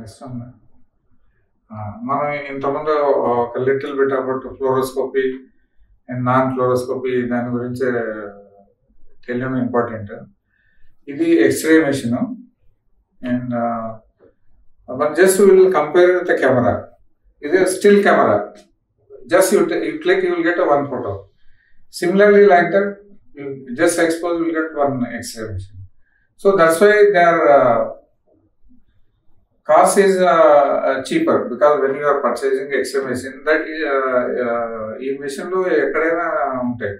Next మనం ఇంతకుముందు ఒక little bit about fluoroscopy and non fluoroscopy దాని గురించి తెలియడం ఇంపార్టెంట్. ఇది X ray machine and just we will compare with the camera. It is a still camera. Just you click, you will get a one photo. Similarly, like that, you just expose, you will get one X-ray machine. So that's why their cost is cheaper, because when you are purchasing X-ray machine, that ఈ machine లో ఎక్కడైనా ఉంటాయి.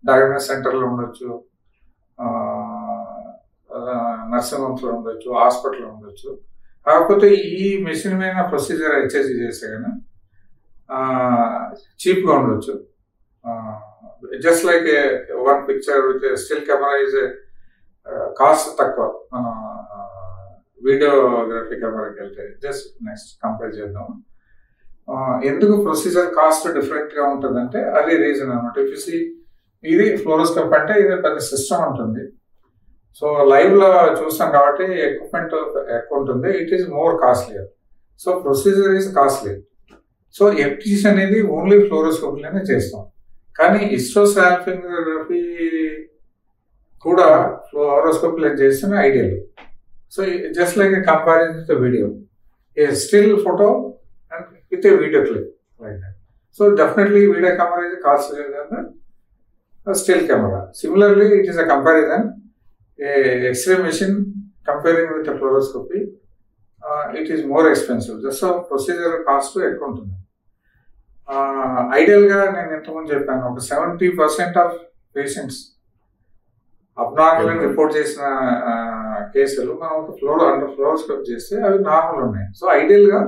Diagnose సెంటర్లో ఉండొచ్చు, nursing హోమ్స్లో ఉండొచ్చు, హాస్పిటల్లో ఉండొచ్చు. కాకపోతే ఈ మెషిన్ మీద ప్రొసీజర్ హెచ్ఎస్సి చేస్తే కానీ చీప్గా ఉండొచ్చు. Just like one picture with still camera is cost తక్కువ. మనం వీడియోగ్రఫీ కెమెరాకి వెళ్తే జస్ట్ నెక్స్ట్ కంపేర్ చేద్దాం. ఎందుకు ప్రొసీజర్ కాస్ట్ డిఫరెంట్గా ఉంటుందంటే అది రీజన్ అనమాట. ఇఫ్ ఇది ఫ్లోరోస్కోప్ అంటే ఇది పెద్ద సిస్టమ్ ఉంటుంది. సో లైవ్ లో చూస్తాం కాబట్టి ఎక్విప్మెంట్ ఎక్కువ ఉంటుంది. It is more costly. So procedure is costly. So FTC అనేది ఓన్లీ ఫ్లోరోస్కోపీలోనే చేస్తాం. కానీ హిస్టోసాల్పింగ్రఫీ కూడా ఫ్లోరోస్కోపీలో చేస్తేనే ideal. So just like comparison with video, a still photo and with a video clip like that. So definitely video camera is costly than still camera. Similarly it is a comparison. X-ray machine comparing with a fluoroscopy, it is more expensive. Just so procedure cost ఎక్కువ ఉంటుంది. ఐడియల్గా నేను ఎంతమంది చెప్పాను, ఒక 70% of patients abnormal అని report చేసిన కేసులు మనం ఒక ఫ్లోరోస్కోప్ చేస్తే అవి నార్మల్ ఉన్నాయి. సో ఐడియల్గా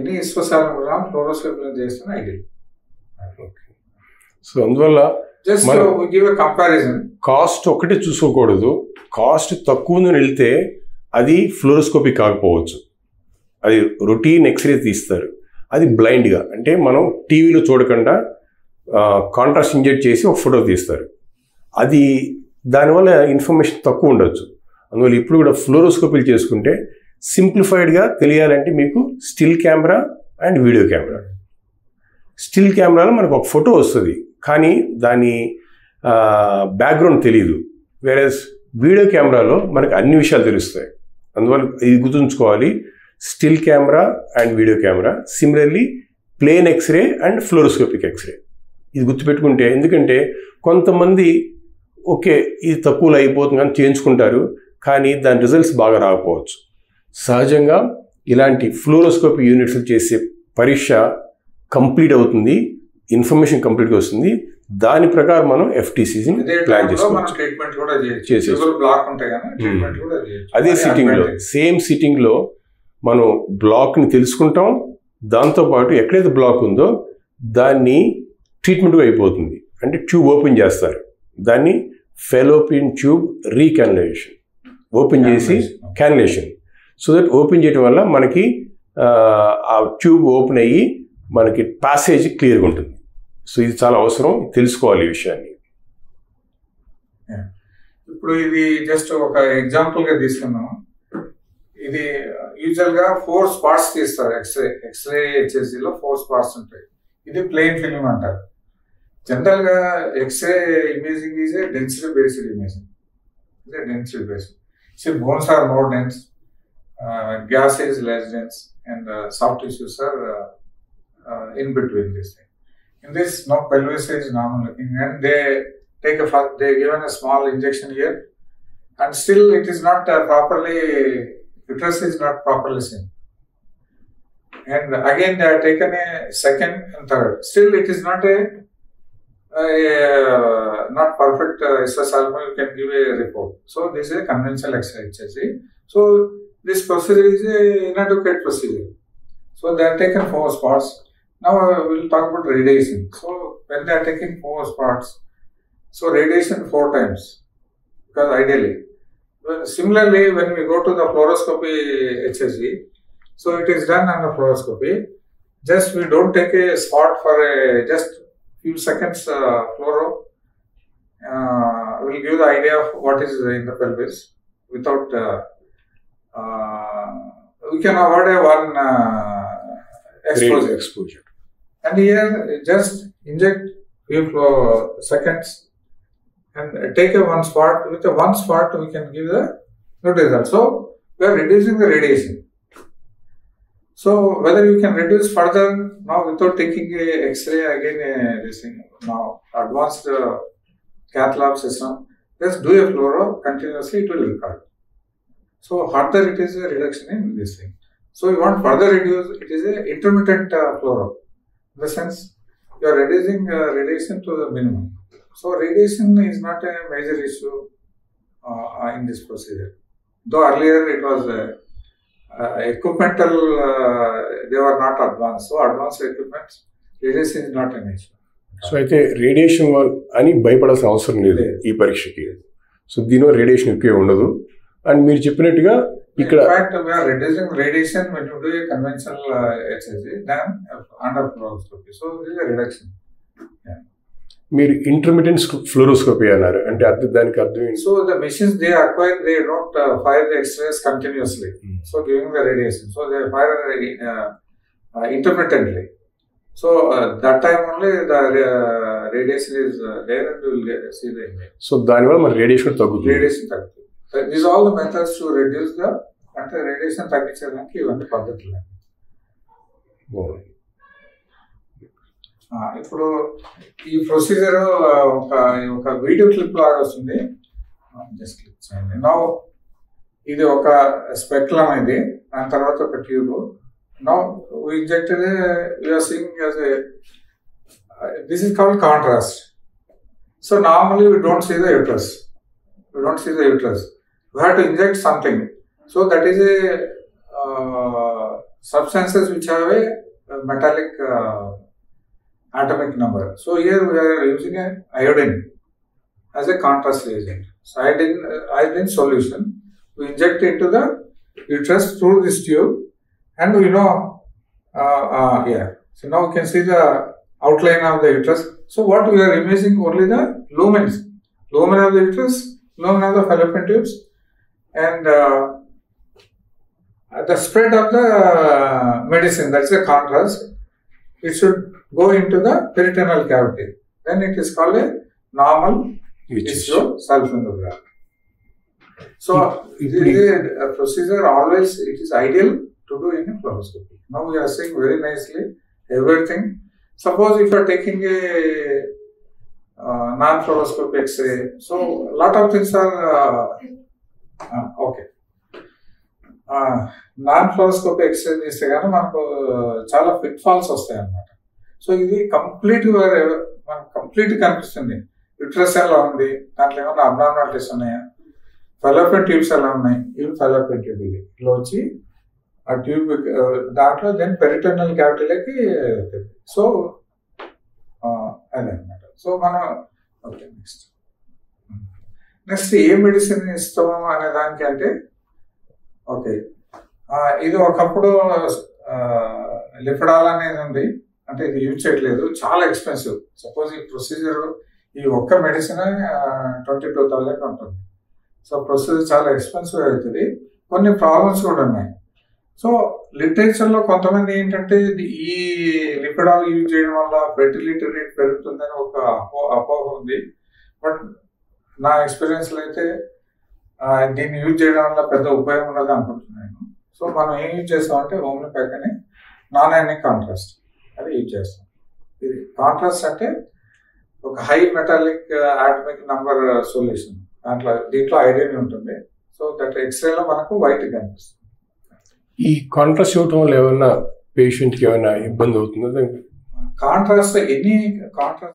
ఎనీ హిస్టోసాల్పింగ్రామ్ ఫ్లోరోస్కోపీలో చేస్తే ఐడియల్. సో అందువల్ల just give a comparison. Cost ఒకటి చూసుకోకూడదు. కాస్ట్ తక్కువ వెళ్తే అది ఫ్లోరోస్కోపీ కాకపోవచ్చు, అది రొటీన్ ఎక్స్రే తీస్తారు. అది బ్లైండ్గా, అంటే మనం టీవీలో చూడకుండా కాంట్రాస్ట్ ఇంజెక్ట్ చేసి ఒక ఫోటో తీస్తారు. అది దానివల్ల ఇన్ఫర్మేషన్ తక్కువ ఉండొచ్చు. అందువల్ల ఇప్పుడు కూడా ఫ్లోరోస్కోపీలు చేసుకుంటే సింప్లిఫైడ్గా తెలియాలంటే మీకు still camera and video camera. Still కెమెరాలో మనకు ఒక ఫోటో వస్తుంది, కానీ దాని బ్యాక్గ్రౌండ్ తెలియదు. వేరేస్ వీడియో కెమెరాలో మనకు అన్ని విషయాలు తెలుస్తాయి. అందువల్ల ఇది గుర్తుంచుకోవాలి, still camera and video camera. Similarly plane x-ray and fluoroscopic x-ray, ఇది గుర్తుపెట్టుకుంటే, ఎందుకంటే కొంతమంది ఓకే ఇది తక్కువలో అయిపోతుంది అని చేయించుకుంటారు, కానీ దాని రిజల్ట్స్ బాగా రాకపోవచ్చు. సహజంగా ఇలాంటి ఫ్లోరోస్కోపీ యూనిట్స్ చేసే పరీక్ష కంప్లీట్ అవుతుంది, ఇన్ఫర్మేషన్ కంప్లీట్గా వస్తుంది. దాని ప్రకారం మనం ఎఫ్టీసీని ప్లాన్ చేసుకోవచ్చు. అదే సిట్టింగ్లో, సేమ్ సిట్టింగ్లో మనం బ్లాక్ని తెలుసుకుంటాం. దాంతోపాటు ఎక్కడైతే బ్లాక్ ఉందో దాన్ని ట్రీట్మెంట్గా అయిపోతుంది. అంటే ట్యూబ్ ఓపెన్ చేస్తారు, దాన్ని ఫెలోపియన్ ట్యూబ్ రీకాన్యులేషన్, ఓపెన్ చేసి క్యాన్యులేషన్. సో దట్ ఓపెన్ చేయడం వల్ల మనకి ఆ ట్యూబ్ ఓపెన్ అయ్యి మనకి ప్యాసేజ్ క్లియర్గా ఉంటుంది. సో ఇది చాలా అవసరం, తెలుసుకోవాలి ఈ విషయాన్ని. ఇప్పుడు ఇది జస్ట్ ఒక ఎగ్జాంపుల్గా తీసుకున్నాము. ఇది యూజువల్గా 4 స్పాట్స్ తీస్తారు. ఎక్స్రే హెచ్ఎస్సిలో 4 స్పాట్స్ ఉంటాయి. ఇది ప్లెయిన్ ఫిల్మ్ అంటారు. జనరల్గా x-ray imaging is a density based imaging. ఇదే density based. So bones are more dense, gas is less dense, and soft tissues are in between this thing. In this, no pelvis is normal looking, and they given a small injection here, and still it is not properly, uterus is not properly seen. And again they are taken a second and third. Still it is not not perfect histosalpingram. You can give a report. So this is a conventional X-ray. So this procedure is a inadequate procedure. So they are taken 4 spots. Now we will talk about radiation. So when they are taking 4 spots, so radiation 4 times, because ideally. Similarly, when we go to the fluoroscopy HSG, so it is done on the fluoroscopy. Just we don't take a spot for just few seconds fluoro. We'll give the idea of what is in the pelvis without we can avoid one exposure. And here just inject few seconds and take a one spot. With a one spot we can give the good result. So we are reducing the radiation. So whether you can reduce further now without taking a X-ray again, this thing now advanced cath lab system, just do a fluoro continuously, it will record. So further it is a reduction in this thing. So you want further reduce, it is a intermittent fluoro. In the sense you are reducing radiation to the minimum. So radiation is not a major issue in this procedure. Though earlier it was equipmental, they were not advanced. So advanced equipment, radiation is not an issue. So అయితే radiation అని భయపడాల్సిన అవసరం లేదు ఈ పరీక్షకి. So దీనివల్ల radiation ఎక్కువ ఉండదు. And మీరు చెప్పినట్టుగా ఇక్కడ reducing radiation when you do a conventional HSG than under fluoroscopy. So this is a reduction. మీరు ఇంటర్మిటెంట్ ఫ్లోరోస్కోపీ అన్నారు, అంటే దానికి అర్థం ఏంటి? So the machines they acquire, they don't fire the X-rays continuously. So giving the radiation, so they fire intermittently. So that time only the radiation is there and you will see the image. So దానివల్ల మన radiation తగ్గుతుంది. Radiation తగ్గుతుంది. These are all the methods to reduce the radiation తగ్గించడానికి ఇవన్నీ పద్ధతులు. ఇప్పుడు ఈ procedure ఒక వీడియో క్లిప్ లాగా వస్తుంది. జస్ట్ క్లిక్ చేయండి. నౌ ఇది ఒక స్పెక్ట్రమ్ ఇది, దాని తర్వాత ఒక tube. Now we injected we are seeing as this is called contrast. So normally we don't see the uterus. We don't see the uterus. We have to inject something. So that is a substances which have a metallic atomic number. So here we are using a iodine as a contrast agent. So iodine solution we inject into the uterus through this tube. And we know, so now you can see the outline of the uterus. So what we are imaging only the lumens of the uterus, lumen of the fallopian tubes, and the spread of the medicine, that's a contrast. It should go into the peritoneal cavity. Then it is called a normal histiosalpingograph. So it is a procedure always, it is ideal to do in a fluoroscopy. Now we are seeing very nicely everything. Suppose if you are taking a non-fluoroscopic X-ray, so a lot of things are okay. Non-fluoroscopic X-ray తీస్తే కానీ మనకు చాలా fit falls వస్తాయి అన్నమాట. So ఇది మనకు complete కనిపిస్తుంది. Uterus ఎలా ఉంది, దాంట్లో ఏమన్నా అబ్నార్మాలిటీస్ ఉన్నాయా, ఫెలోపియన్ ట్యూబ్స్ ఎలా ఉన్నాయి, ఇవి ఫెలోపియన్ ట్యూబ్ ఇది ఇలా వచ్చి ఆ ట్యూబ్ దాంట్లో దెన్ పెరిటోనల్ క్యావిటీలోకి. సో అదనమాట. సో మనం ఓకే నెక్స్ట్ ఏ మెడిసిన్ ఇస్తాము అనే దానికి అంటే ఓకే ఇది ఒకప్పుడు లిపిడాల్ అనేది ఉంది, అంటే ఇది యూజ్ చేయట్లేదు, చాలా ఎక్స్పెన్సివ్. సపోజ్ ఈ ప్రొసీజర్ ఈ ఒక్క మెడిసిన్ 22,000 ఉంటుంది. సో ప్రొసీజర్ చాలా ఎక్స్పెన్సివ్ అవుతుంది. కొన్ని ప్రాబ్లమ్స్ కూడా ఉన్నాయి. సో లిటరేచర్లో కొంతమంది ఏంటంటే ఈ లిపిడాల్ యూజ్ చేయడం వల్ల ఫెర్టిలిటీ రేట్ పెరుగుతుందని ఒక అపోహ ఉంది. బట్ నా ఎక్స్పీరియన్స్లో అయితే దీన్ని యూజ్ చేయడం వల్ల పెద్ద ఉపయోగం ఉండదు అనుకుంటున్నాను. సో మనం ఏం యూజ్ చేస్తామంటే హోమియోపతి అని నాన్ అయానిక్ కాంట్రాస్ట్ అది యూజ్ చేస్తాం. ఇది కాంట్రాస్ట్ అంటే ఒక high metallic atomic number solution, దీంట్లో ఐడియన్ ఉంటుంది. సో దట్ ఎక్స్రేలో మనకు వైట్ కనిపిస్తుంది. ఈ కాంట్రాస్ట్ ఇవ్వటం వల్ల ఏమైనా పేషెంట్కి ఏమైనా ఇబ్బంది అవుతుందా? Contrast any contrast